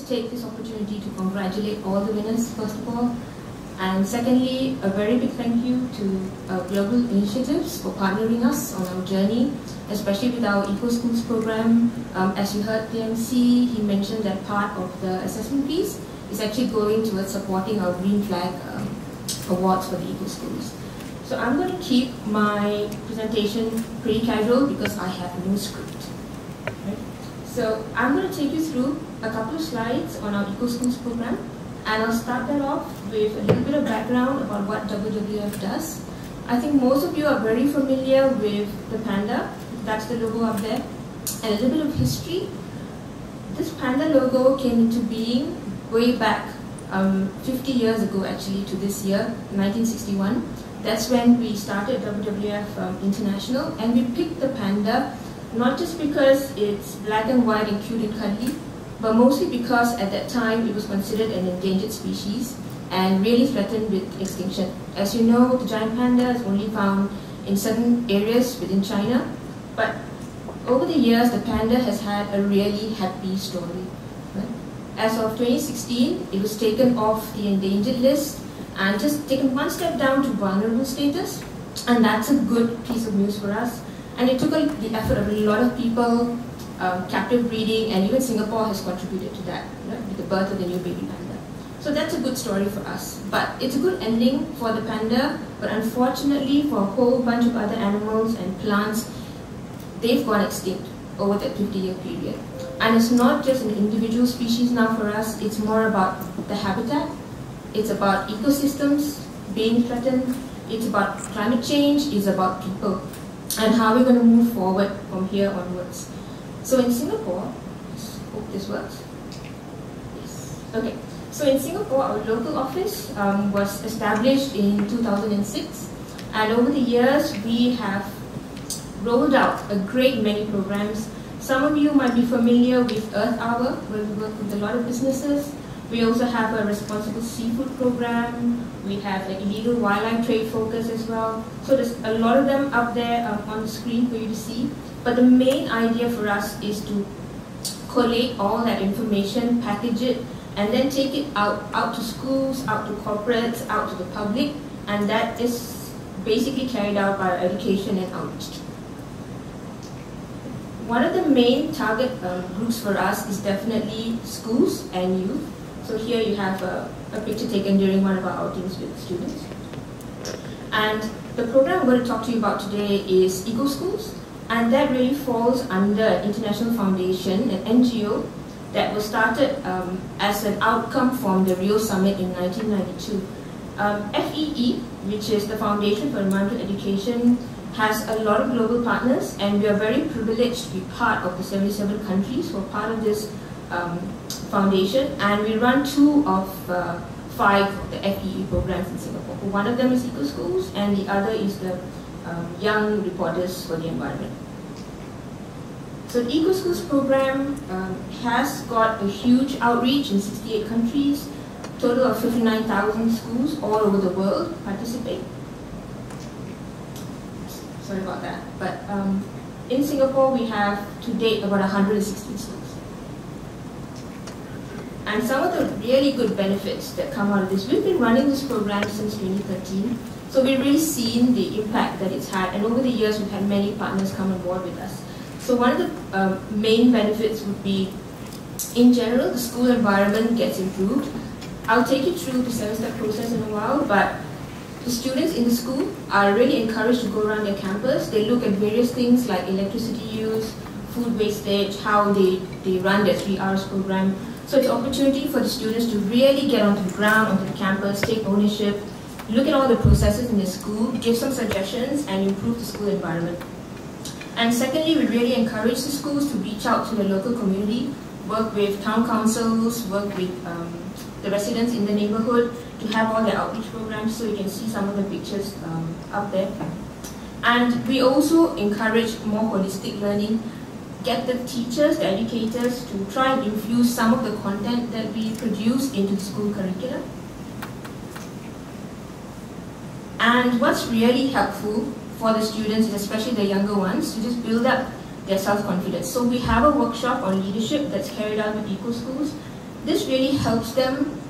just take this opportunity to congratulate all the winners, first of all. And secondly, a very big thank you to Global Initiatives for partnering us on our journey, especially with our Eco Schools program. As you heard the MC, he mentioned that part of the assessment piece is actually going towards supporting our Green Flag awards for the Eco Schools. So I'm going to keep my presentation pretty casual because I have no script. Right? So I'm going to take you through a couple of slides on our Eco Schools program. And I'll start that off with a little bit of background about what WWF does. I think most of you are very familiar with the panda. That's the logo up there. And a little bit of history. This panda logo came into being way back 50 years ago actually to this year, 1961. That's when we started WWF International, and we picked the panda not just because it's black and white and cute and cuddly, but mostly because at that time it was considered an endangered species and really threatened with extinction. As you know, the giant panda is only found in certain areas within China, but over the years the panda has had a really happy story. Right? As of 2016, it was taken off the endangered list and just taken one step down to vulnerable status, and that's a good piece of news for us. And it took the effort of a lot of people. Captive breeding, and even Singapore has contributed to that, right, with the birth of the new baby panda. So that's a good story for us. But it's a good ending for the panda, but unfortunately for a whole bunch of other animals and plants, they've gone extinct over that 50-year period. And it's not just an individual species now for us, it's more about the habitat, it's about ecosystems being threatened, it's about climate change, it's about people, and how we're going to move forward from here onwards. So in Singapore, hope this works. Yes. Okay. So in Singapore, our local office was established in 2006, and over the years we have rolled out a great many programs. Some of you might be familiar with Earth Hour, where we work with a lot of businesses. We also have a responsible seafood program. We have an illegal wildlife trade focus as well. So there's a lot of them up there on the screen for you to see. But the main idea for us is to collate all that information, package it, and then take it out to schools, out to corporates, out to the public, and that is basically carried out by our education and outreach. One of the main target groups for us is definitely schools and youth. So here you have a picture taken during one of our outings with students. And the program I'm going to talk to you about today is Eco Schools. And that really falls under International Foundation, an NGO that was started as an outcome from the Rio Summit in 1992. FEE, which is the Foundation for Environmental Education, has a lot of global partners, and we are very privileged to be part of the 77 countries who are part of this foundation, and we run 2 of 5 of the FEE programs in Singapore. One of them is Eco Schools, and the other is the Young Reporters for the Environment. So the Eco Schools program has got a huge outreach in 68 countries, total of 59,000 schools all over the world participate. Sorry about that. But in Singapore we have to date about 116 schools. And some of the really good benefits that come out of this, we've been running this program since 2013. So we've really seen the impact that it's had, and over the years we've had many partners come on board with us. So one of the main benefits would be, in general, the school environment gets improved. I'll take you through the 7-step process in a while, but the students in the school are really encouraged to go around their campus. They look at various things like electricity use, food wastage, how they run their 3 hours program. So it's an opportunity for the students to really get onto the ground, onto the campus, take ownership, look at all the processes in the school, give some suggestions, and improve the school environment. And secondly, we really encourage the schools to reach out to the local community, work with town councils, work with the residents in the neighborhood to have all their outreach programs, so you can see some of the pictures up there. And we also encourage more holistic learning, get the teachers, the educators to try and infuse some of the content that we produce into the school curriculum. And what's really helpful for the students, especially the younger ones, to just build up their self-confidence. So we have a workshop on leadership that's carried out with Eco Schools. This really helps them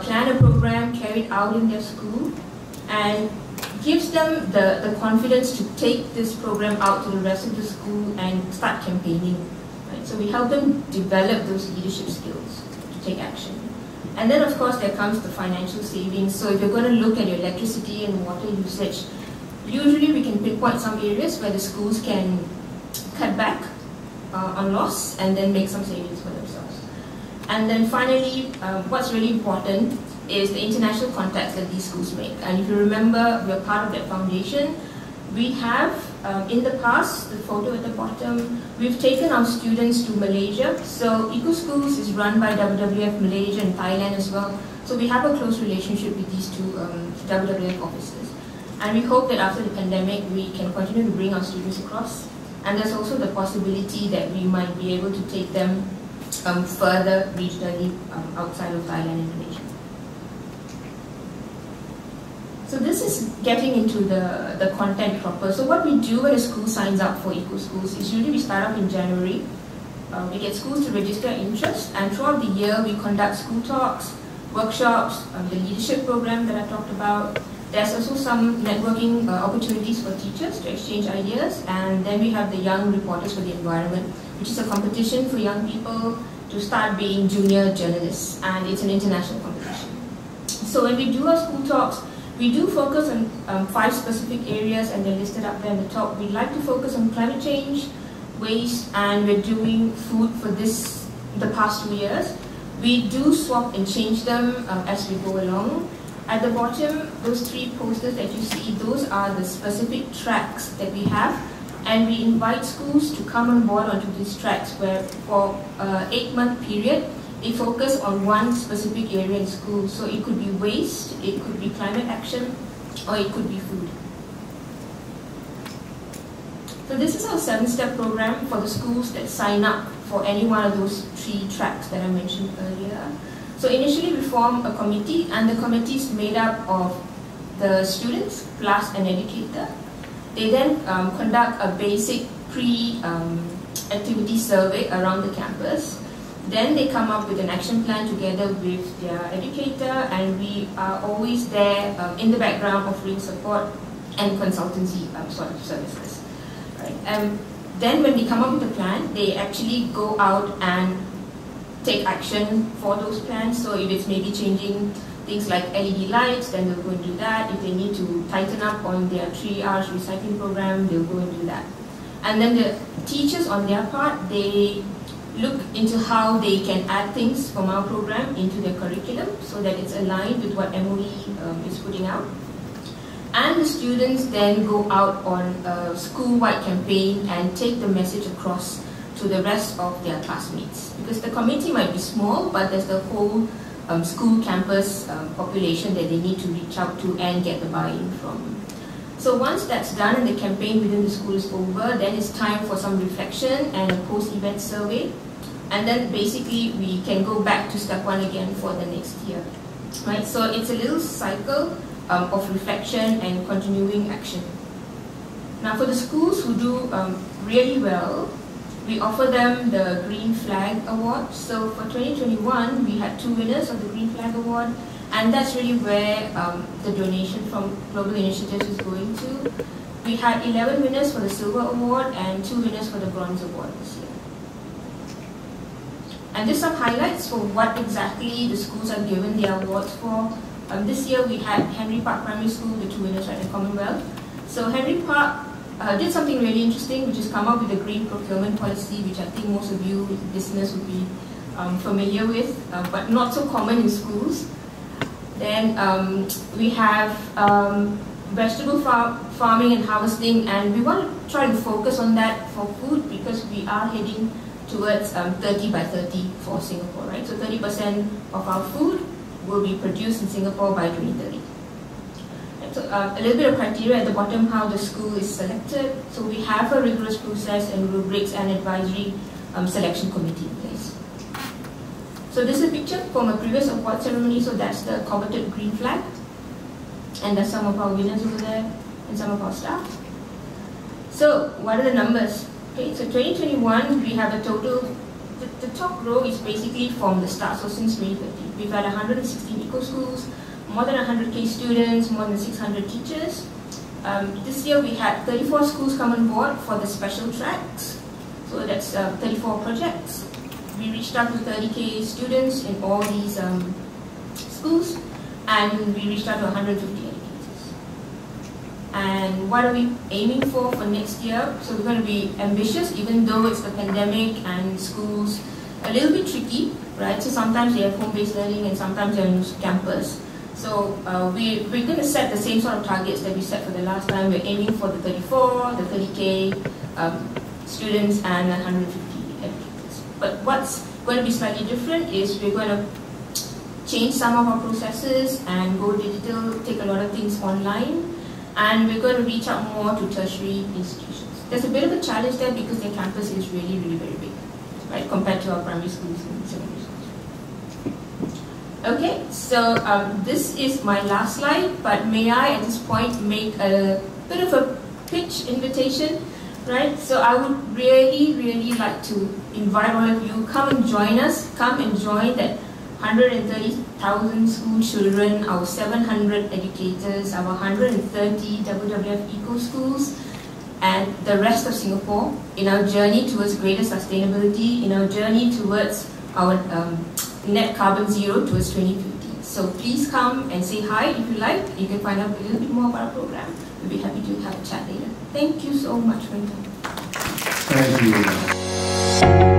plan a program, carry it out in their school, and gives them the confidence to take this program out to the rest of the school and start campaigning. Right? So we help them develop those leadership skills to take action. And then of course there comes the financial savings. So if you're going to look at your electricity and water usage, usually we can pinpoint some areas where the schools can cut back on loss and then make some savings for themselves. And then finally, what's really important is the international contacts that these schools make. And if you remember, we're part of that foundation. We have, in the past, the photo at the bottom, we've taken our students to Malaysia. So Eco Schools is run by WWF Malaysia and Thailand as well. So we have a close relationship with these two WWF offices. And we hope that after the pandemic, we can continue to bring our students across. And there's also the possibility that we might be able to take them further regionally outside of Thailand and Malaysia. So this is getting into the content proper. So what we do when a school signs up for Eco Schools is usually we start up in January. We get schools to register interest, and throughout the year we conduct school talks, workshops, the leadership program that I talked about. There's also some networking opportunities for teachers to exchange ideas, and then we have the Young Reporters for the Environment, which is a competition for young people to start being junior journalists, and it's an international competition. So when we do our school talks, we do focus on 5 specific areas, and they're listed up there in the top. We like to focus on climate change, waste, and we're doing food for the past 2 years. We do swap and change them as we go along. At the bottom, those 3 posters that you see, those are the specific tracks that we have, and we invite schools to come on board onto these tracks where for an 8-month period, they focus on one specific area in school. So it could be waste, it could be climate action, or it could be food. So this is our 7-step program for the schools that sign up for any one of those 3 tracks that I mentioned earlier. So initially we form a committee, and the committee is made up of the students plus an educator. They then conduct a basic pre-activity survey around the campus. Then they come up with an action plan together with their educator, and we are always there in the background offering support and consultancy sort of services. Right? Then when they come up with a plan, they actually go out and take action for those plans. So if it's maybe changing things like LED lights, then they'll go and do that. If they need to tighten up on their 3Rs recycling program, they'll go and do that. And then the teachers on their part, they look into how they can add things from our program into their curriculum so that it's aligned with what MOE is putting out. And the students then go out on a school-wide campaign and take the message across to the rest of their classmates. Because the committee might be small, but there's the whole school campus population that they need to reach out to and get the buy-in from. So once that's done and the campaign within the school is over, then it's time for some reflection and a post-event survey. And then basically we can go back to step 1 again for the next year. Right? So it's a little cycle of reflection and continuing action. Now for the schools who do really well, we offer them the Green Flag Award. So for 2021, we had 2 winners of the Green Flag Award, and that's really where the donation from Global Initiatives is going to. We had 11 winners for the Silver Award and 2 winners for the Bronze Award this year. And just some highlights for what exactly the schools are given the awards for. This year we had Henry Park Primary School, the 2 winners at the Commonwealth. So Henry Park did something really interesting, which is come up with a green procurement policy, which I think most of you listeners would be familiar with, but not so common in schools. Then we have vegetable farming and harvesting, and we want to try to focus on that for food because we are heading towards 30 by 30 for Singapore, right? So 30% of our food will be produced in Singapore by 2030. So a little bit of criteria at the bottom, how the school is selected. So we have a rigorous process and rubrics and advisory selection committee in place. So this is a picture from a previous award ceremony. So that's the coveted green flag. And there's some of our winners over there and some of our staff. So what are the numbers? Okay, so 2021, we have a total, the top row is basically from the start, so since 2013. We've had 116 eco-schools, more than 100K students, more than 600 teachers. This year we had 34 schools come on board for the special tracks, so that's 34 projects. We reached out to 30K students in all these schools, and we reached out to 150 educators. And what are we aiming for next year? So we're going to be ambitious, even though it's the pandemic and schools a little bit tricky, right? So sometimes they have home-based learning and sometimes they're on campus. So we're going to set the same sort of targets that we set for the last time. We're aiming for the 34, the 30K students and 150 educators. But what's going to be slightly different is we're going to change some of our processes and go digital, take a lot of things online, and we're going to reach out more to tertiary institutions. There's a bit of a challenge there because their campus is really, really very big, right, compared to our primary schools and secondary schools. Okay, so this is my last slide, but may I at this point make a bit of a pitch invitation, right? So I would really, really like to invite all of you, come and join us, come and join that 130,000 school children, our 700 educators, our 130 WWF Eco Schools, and the rest of Singapore in our journey towards greater sustainability, in our journey towards our net carbon zero towards 2050. So please come and say hi if you like. You can find out a little bit more about our program. We'll be happy to have a chat later. Thank you so much for your time. Thank you.